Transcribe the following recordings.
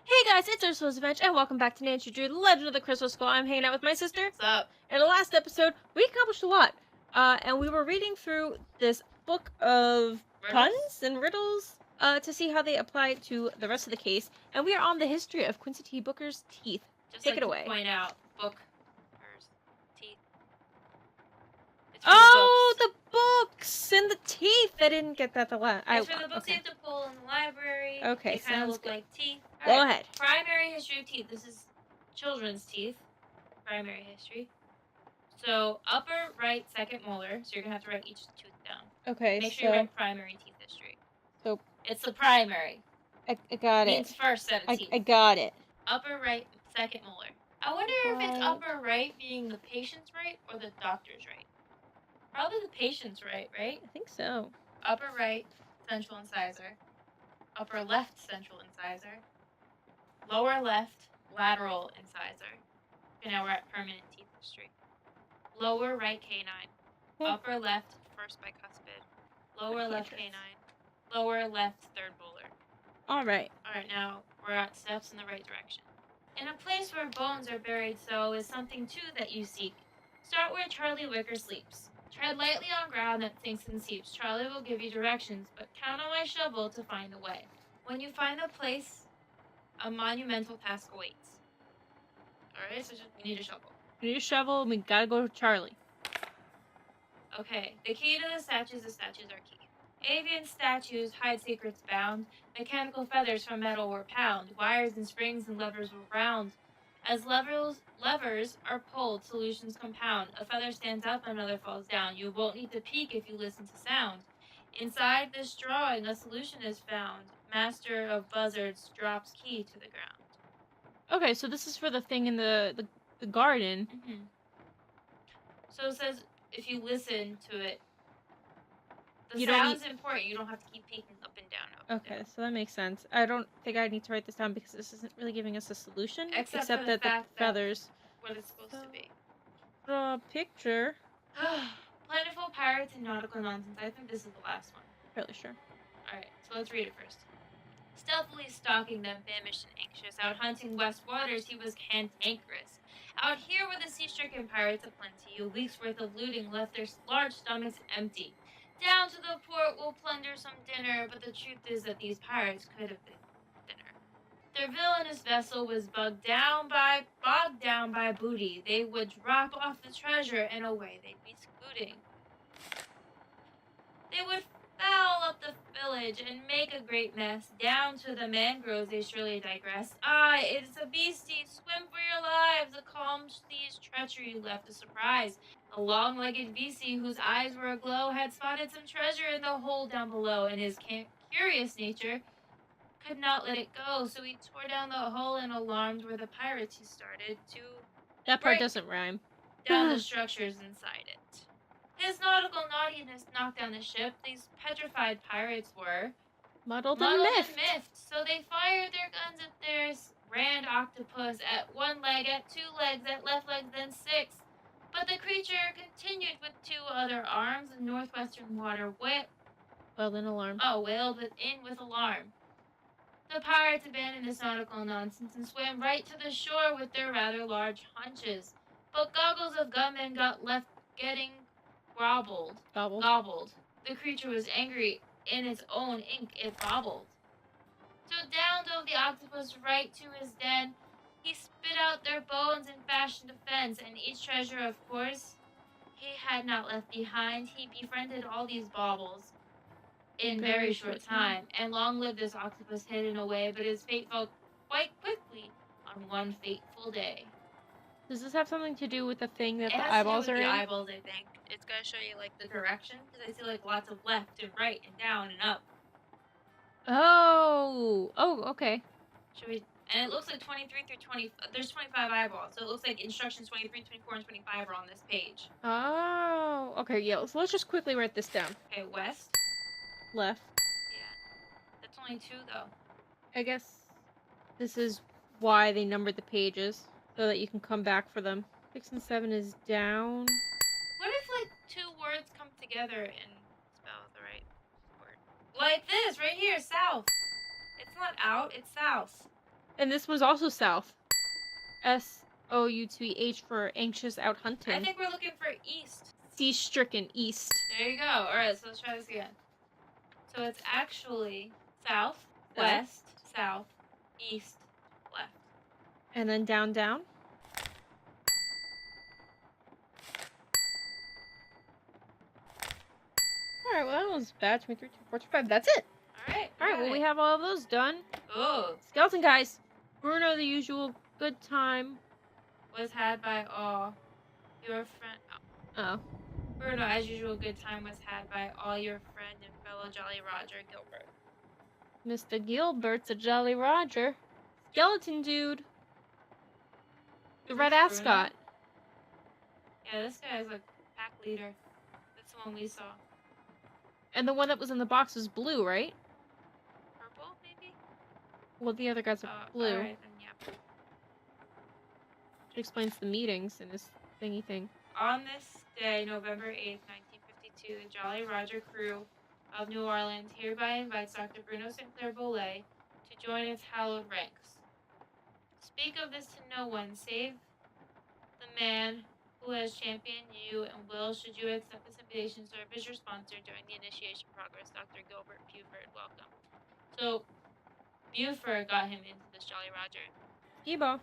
Hey guys, it's Ursula's Adventure, and welcome back to Nancy Drew, the Legend of the Crystal Skull. I'm hanging out with my sister. What's up? In the last episode, we accomplished a lot. And we were reading through this book of puns and riddles, to see how they apply to the rest of the case. And we are on the history of Quincy T. Booker's teeth. Take it away. To point out, Booker's teeth. The books and the teeth. I didn't get that the last. It's for the books you have to pull in the library. Okay, they kind of look good. like teeth. Go ahead. Primary history of teeth. This is children's teeth. Primary history. So upper right second molar. So you're gonna have to write each tooth down. Okay. Make sure you write primary teeth history. So it's the primary. I got it. Means first set of teeth. I got it. Upper right second molar. I wonder if it's upper right being the patient's right or the doctor's right. Probably the patient's right? I think so. Upper right, central incisor. Upper left, central incisor. Lower left, lateral incisor. Okay, now we're at permanent teeth history. Lower right canine. Upper left, first bicuspid. Lower left canine. Lower left, third molar. Alright, now we're at steps in the right direction. In a place where bones are buried so is something too that you seek. Start where Charlie Wicker sleeps. Tread lightly on ground that sinks and seeps. Charlie will give you directions, but count on my shovel to find the way. When you find the place, a monumental task awaits. Alright, so we need a shovel. We need a shovel, and we gotta go to Charlie. Okay, the key to the statues are key. Avian statues hide secrets bound. Mechanical feathers from metal were pound. Wires and springs and levers were round. As levers are pulled, solutions compound. A feather stands up, another falls down. You won't need to peek if you listen to sound. Inside this drawing, a solution is found. Master of buzzards drops key to the ground. Okay, so this is for the thing in the garden. Mm-hmm. So it says if you listen to it, the sound's important. You don't have to keep peeking up and down. Okay, so that makes sense. I don't think I need to write this down because this isn't really giving us a solution. Except that the feathers. What it's supposed to be. Draw a picture. Plentiful pirates and nautical nonsense. I think this is the last one. Fairly sure. Alright, so let's read it first. Stealthily stalking them, famished and anxious. Out hunting west waters, he was cantankerous. Out here were the sea-stricken pirates aplenty. A week's worth of looting left their large stomachs empty. Down to the port we'll plunder some dinner, but the truth is that these pirates could have been thinner. Their villainous vessel was bogged down by booty. They would drop off the treasure and away they'd be scooting. They would foul up the village and make a great mess. Down to the mangroves they surely digress. Ah, it's a beastie, swim for your lives. A calm sea's treachery left a surprise. A long-legged beastie whose eyes were aglow had spotted some treasure in the hole down below, and his curious nature could not let it go, so he tore down the hole and alarmed where the pirates he started to That part doesn't rhyme. Down the structures inside it. His nautical naughtiness knocked down the ship. These petrified pirates were muddled and miffed. So they fired their guns at their grand octopus at one leg, at two legs, at left leg, then six. But the creature continued with two other arms in northwestern water. Wailed in alarm. Wailed in with alarm. The pirates abandoned this nautical nonsense and swam right to the shore with their rather large haunches. But goggles of gunmen got left getting gobbled. The creature was angry. In its own ink it bobbled. So down dove the octopus right to his den. He spit out their bones and fashioned a fence, and each treasure, of course, he had not left behind. He befriended all these baubles in very short time, and long lived this octopus hidden away, but his fate fell quite quickly on one fateful day. Does this have something to do with the thing that the eyeballs are in? The eyeballs, I think. It's gonna show you, like, the direction, because I see, like, lots of left and right and down and up. Oh, okay. Should we... And it looks like 23 through 20... There's 25 eyeballs, so it looks like instructions 23, 24, and 25 are on this page. Oh, okay, yeah. So let's just quickly write this down. Okay, west. Left. Yeah. That's only two, though. I guess this is why they numbered the pages, so that you can come back for them. 6 and 7 is down. What if, like, two words come together and spell the right word? Like this, right here, south. It's not out, it's south. And this one's also south. S-O-U-T-H for anxious out I hunting. think we're looking for east. Sea-stricken east. There you go. Alright, so let's try this again. So it's actually south, west, south, east, left. And then down, down. Alright, well, that was bad. 23, 24, 25. That's it. Alright, well, we have all of those done. Oh. Skeleton guys. Bruno, the usual good time. Was had by all your friend. Oh. Bruno, as usual, good time was had by all your friend and fellow Jolly Roger Gilbert. Mr. Gilbert's a Jolly Roger. Skeleton dude. The red ascot. Yeah, this guy is a pack leader. That's the one we saw. And the one that was in the box was blue, right? Purple, maybe? Well, the other guys are blue. Alright, then yeah. Which explains the meetings in this thingy thing. On this day, November 8th, 1952, the Jolly Roger crew of New Orleans hereby invites Dr. Bruno Bolet to join its hallowed ranks. Speak of this to no one, save the man who has championed you and will, should you accept this invitation, serve as your sponsor during the initiation progress, Dr. Gilbert Buford. Welcome. So, Buford got him into this Jolly Roger. Ebo.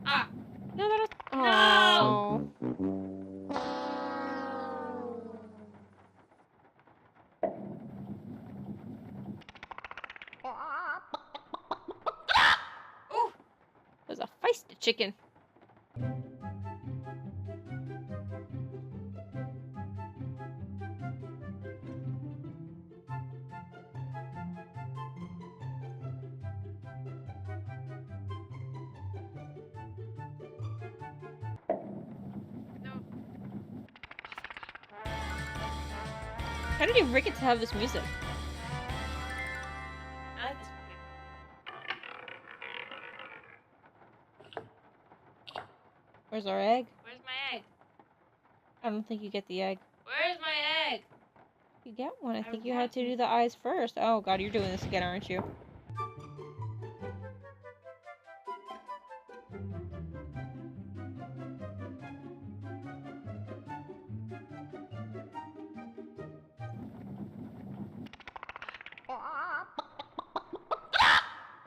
Ah! No, that'll... No! Ooh! It was a feisty chicken. How did he rig it to have this music? I like this movie. Where's our egg? Where's my egg? I don't think you get the egg. Where's my egg? You get one. I I think you had want to do the eyes first. Oh god, you're doing this again, aren't you?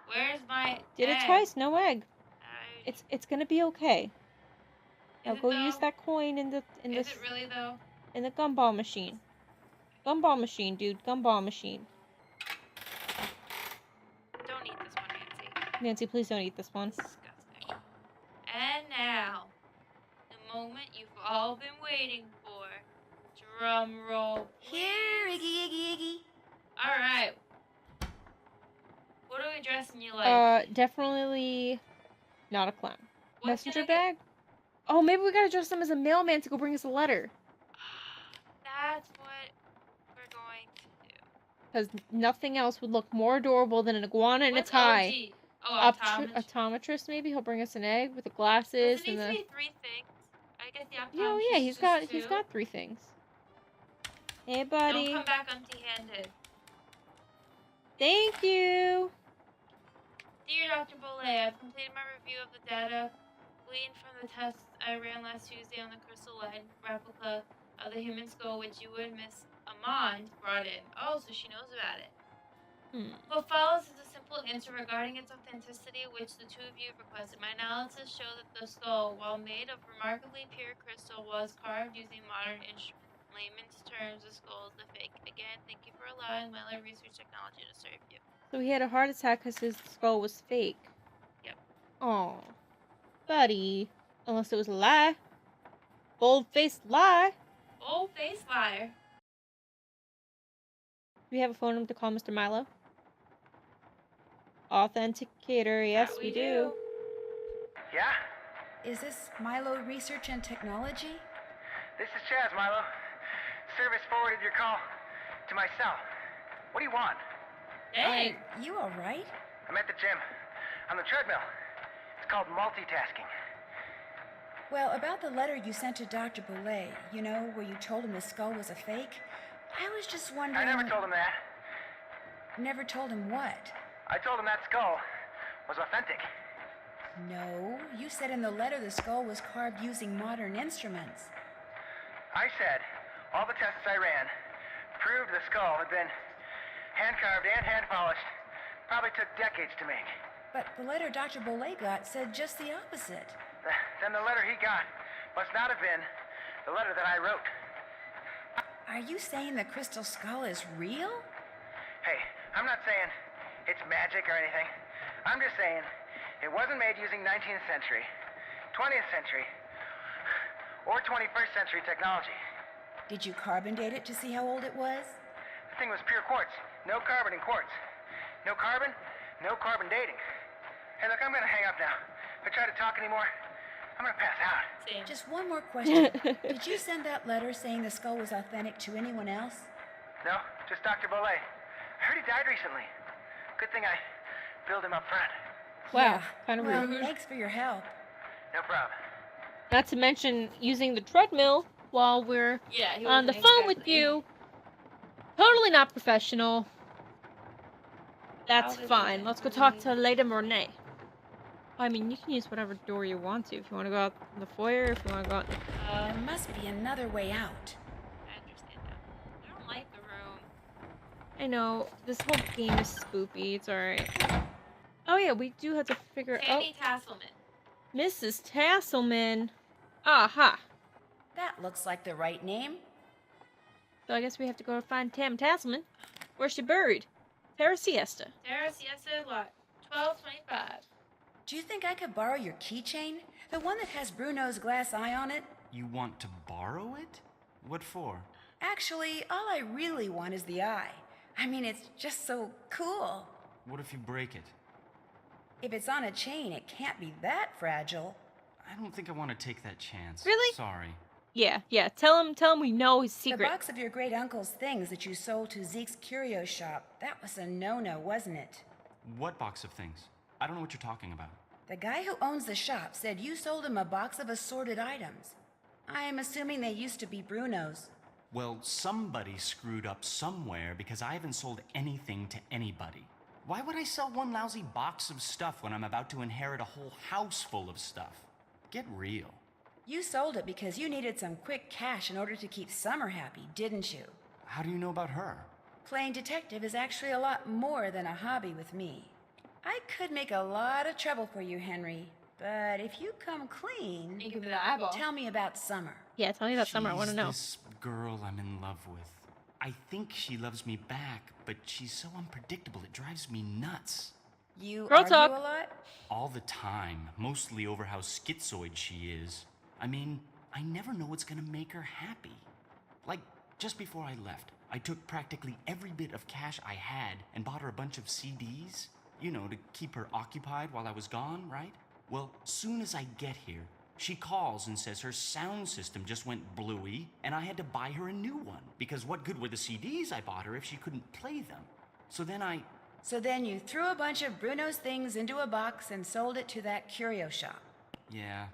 Where's my Did egg? it twice, no egg. I- It's gonna be okay. Now Is it go use though? that coin in the Is it really though? in the gumball machine. Gumball machine, dude. Gumball machine. Don't eat this one, Nancy. Nancy, please don't eat this one. Disgusting. And now, the moment you've all been waiting for. Drum roll. Here, Iggy, Iggy, Iggy. All right. What are we dressing you like? Definitely not a clown. What Messenger can I bag? Oh, maybe we gotta dress them as a mailman to go bring us a letter. That's what we're going to do. Because nothing else would look more adorable than an iguana and What's a tie. OG? Oh, Optometrist, maybe. He'll bring us an egg with the glasses Does it and need the. to be 3 things? I guess the Oh optometrist yeah, is just he's 2. got 3 things. Hey, buddy. Don't come back empty-handed. Thank you. Dear Dr. Bolet, I've completed my review of the data gleaned from the tests I ran last Tuesday on the crystalline replica of the human skull which you and Miss Amand brought in. Oh, so she knows about it. What follows is a simple answer regarding its authenticity, which the two of you requested. My analysis showed that the skull, while made of remarkably pure crystal, was carved using modern instruments. In layman's terms, the skull is the fake. Again, thank you for allowing my lab research technology to serve you. So he had a heart attack because his skull was fake. Yep. Aw. Buddy. Unless it was a lie. Bold-faced lie. Bold face liar. Do we have a phone number to call Mr. Milo? Authenticator, yes, That we do. Yeah? Is this Milo Research and Technology? This is Chaz, Milo. Service forwarded your call to my cell. What do you want? Dang. You all right? I'm at the gym. On the treadmill. It's called multitasking. Well, about the letter you sent to Dr. Bolet, you know, where you told him the skull was a fake, I was just wondering... I never told him that. Never told him what? I told him that skull was authentic. No, you said in the letter the skull was carved using modern instruments. I said all the tests I ran proved the skull had been hand-carved and hand-polished. Probably took decades to make. But the letter Dr. Bolet got said just the opposite. Then the letter he got must not have been the letter that I wrote. Are you saying the crystal skull is real? Hey, I'm not saying it's magic or anything. I'm just saying it wasn't made using 19th century, 20th century, or 21st century technology. Did you carbon date it to see how old it was? The thing was pure quartz. No carbon in quartz. No carbon, no carbon dating. Hey, look, I'm gonna hang up now. If I try to talk anymore, I'm gonna pass out. Same. Just one more question. Did you send that letter saying the skull was authentic to anyone else? No, just Dr. Bolet. I heard he died recently. Good thing I billed him up front. Wow, kind of Well, rude. thanks for your help. No problem. Not to mention using the treadmill while we're Yeah, he on the wasn't phone with exactly- you. Totally not professional. That's How is fine. it Let's go talk to really- Lady Renee. I mean, you can use whatever door you want to. If you want to go out in the foyer, if you want to go out... There must be another way out. I understand that. I don't like the room. I know, this whole game is spoopy. It's alright. Oh yeah, we do have to figure out... Tammy Tasselman. Mrs. Tasselman. Aha. That looks like the right name. So I guess we have to go find Tam Tasselman. Where's she buried? Terra Siesta. Sarah Siesta, lot 1225. Do you think I could borrow your keychain? The one that has Bruno's glass eye on it? You want to borrow it? What for? Actually, all I really want is the eye. I mean, it's just so cool. What if you break it? If it's on a chain, it can't be that fragile. I don't think I want to take that chance. Really? Sorry. Yeah. Tell him we know his The secret. box of your great uncle's things that you sold to Zeke's curio shop, that was a no-no, wasn't it? What box of things? I don't know what you're talking about. The guy who owns the shop said you sold him a box of assorted items. I am assuming they used to be Bruno's. Well, somebody screwed up somewhere because I haven't sold anything to anybody. Why would I sell one lousy box of stuff when I'm about to inherit a whole house full of stuff? Get real. You sold it because you needed some quick cash in order to keep Summer happy, didn't you? How do you know about her? Playing detective is actually a lot more than a hobby with me. I could make a lot of trouble for you, Henry, but if you come clean, You give me the eyeball. tell me about Summer. Yeah, tell me about Summer. I want to She's know. This girl I'm in love with. I think she loves me back, but she's so unpredictable it drives me nuts. You Girl argue talk. a lot? All the time, mostly over how schizoid she is. I mean, I never know what's gonna make her happy. Like, just before I left, I took practically every bit of cash I had and bought her a bunch of CDs. You know, to keep her occupied while I was gone, right? Well, soon as I get here, she calls and says her sound system just went bluey, and I had to buy her a new one, because what good were the CDs I bought her if she couldn't play them? So then you threw a bunch of Bruno's things into a box and sold it to that curio shop. yeah,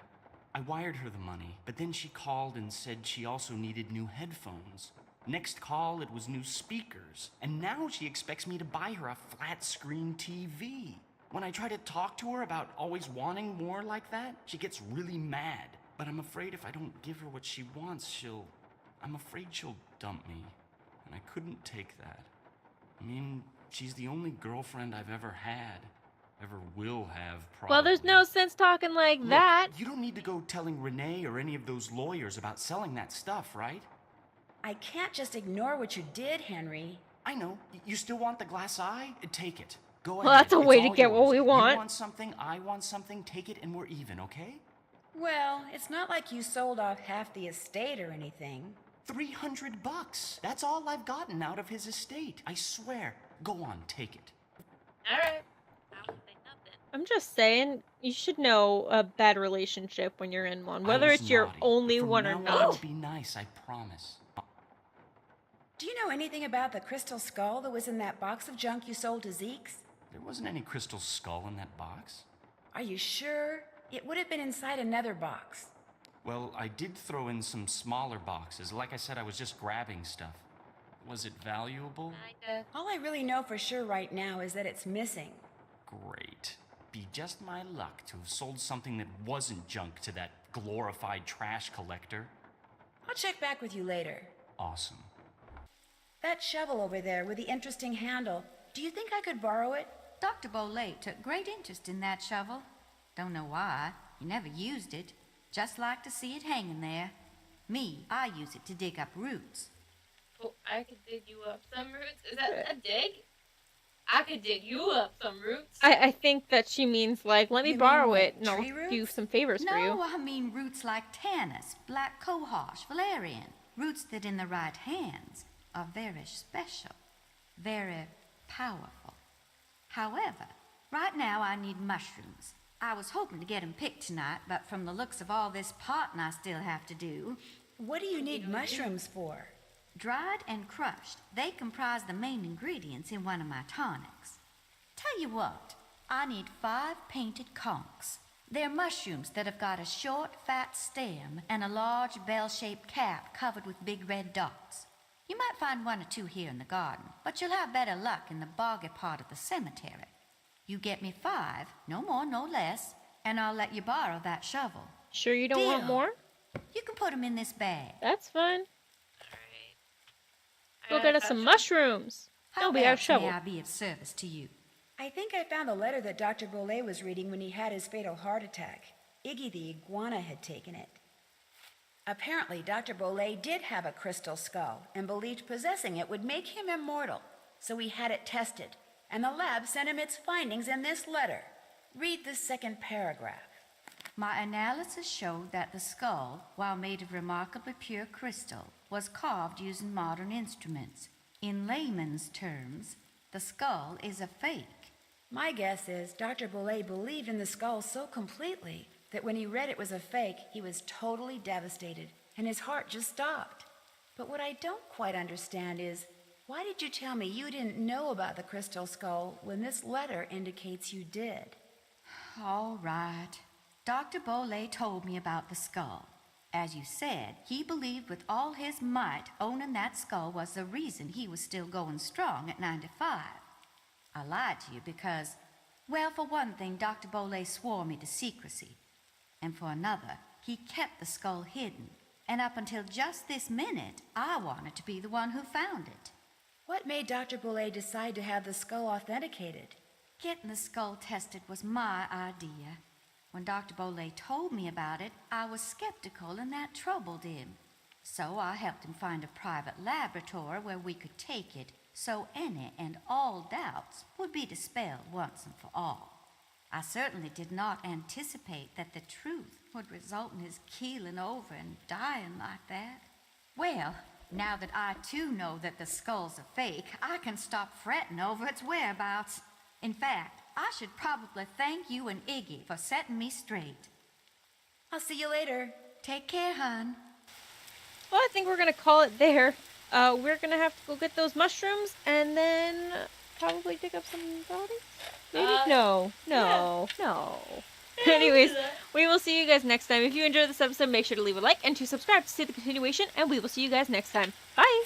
I wired her the money, but then she called and said she also needed new headphones. Next call, it was new speakers, and now she expects me to buy her a flat-screen TV. When I try to talk to her about always wanting more like that, she gets really mad. But I'm afraid if I don't give her what she wants, I'm afraid she'll dump me. And I couldn't take that. I mean, she's the only girlfriend I've ever had. Ever will have, probably. Well, there's no sense talking like Look, that. You don't need to go telling Renee or any of those lawyers about selling that stuff, right? I can't just ignore what you did, Henry. I know. You still want the glass eye? Take it. Go ahead. Well, that's a It's way to all get what yours. we want. You want something, I want something, take it and we're even, okay? Well, it's not like you sold off half the estate or anything. $300. That's all I've gotten out of his estate. I swear. Go on, take it. All right. I won't say nothing. I'm just saying, you should know a bad relationship when you're in one, whether I was it's your naughty, only but from one or now on, not. I'll be nice, I promise. Do you know anything about the crystal skull that was in that box of junk you sold to Zeke's? There wasn't any crystal skull in that box. Are you sure? It would have been inside another box. Well, I did throw in some smaller boxes. Like I said, I was just grabbing stuff. Was it valuable? Kinda. All I really know for sure right now is that it's missing. Great. Be just my luck to have sold something that wasn't junk to that glorified trash collector. I'll check back with you later. Awesome. That shovel over there with the interesting handle, do you think I could borrow it? Dr. Bolet took great interest in that shovel. Don't know why. He never used it. Just like to see it hanging there. Me, I use it to dig up roots. Oh, I could dig you up some roots. Is that a dig? I could dig you up some roots. I think that she means, like, let me You borrow mean, it and I'll tree do roots? some favors for you. No, I mean roots like tannus, black cohosh, valerian. Roots that in the right hands are very special, very powerful. However, right now I need mushrooms. I was hoping to get 'em picked tonight, but from the looks of all this potting I still have to do, What do you need mushrooms for? dried and crushed, they comprise the main ingredients in one of my tonics. Tell you what, I need 5 painted conchs. They're mushrooms that have got a short, fat stem and a large bell-shaped cap covered with big red dots. You might find 1 or 2 here in the garden, but you'll have better luck in the boggy part of the cemetery. You get me 5, no more, no less, and I'll let you borrow that shovel. Sure you don't want Deal. more? You can put 'em in this bag. That's fine. Alright. Go get us some mushrooms. How That'll be our else shovel. may I be of service to you? I think I found the letter that Dr. Bolet was reading when he had his fatal heart attack. Iggy the iguana had taken it. Apparently, Dr. Bolet did have a crystal skull and believed possessing it would make him immortal. So he had it tested, and the lab sent him its findings in this letter. Read the second paragraph. My analysis showed that the skull, while made of remarkably pure crystal, was carved using modern instruments. In layman's terms, the skull is a fake. My guess is Dr. Bolet believed in the skull so completely that when he read it was a fake, he was totally devastated, and his heart just stopped. But what I don't quite understand is, why did you tell me you didn't know about the crystal skull when this letter indicates you did? All right. Dr. Bolet told me about the skull. As you said, he believed with all his might owning that skull was the reason he was still going strong at 95. I lied to you because, well, for one thing, Dr. Bolet swore me to secrecy. And for another, he kept the skull hidden. And up until just this minute, I wanted to be the one who found it. What made Dr. Bolet decide to have the skull authenticated? Getting the skull tested was my idea. When Dr. Bolet told me about it, I was skeptical and that troubled him. So I helped him find a private laboratory where we could take it so any and all doubts would be dispelled once and for all. I certainly did not anticipate that the truth would result in his keeling over and dying like that. Well, now that I too know that the skull's a fake, I can stop fretting over its whereabouts. In fact, I should probably thank you and Iggy for setting me straight. I'll see you later. Take care, hon. Well, I think we're gonna call it there. We're gonna have to go get those mushrooms and then probably dig up some bodies. Maybe? No. Anyways, we will see you guys next time. If you enjoyed this episode, make sure to leave a like and to subscribe to see the continuation, and we will see you guys next time. Bye!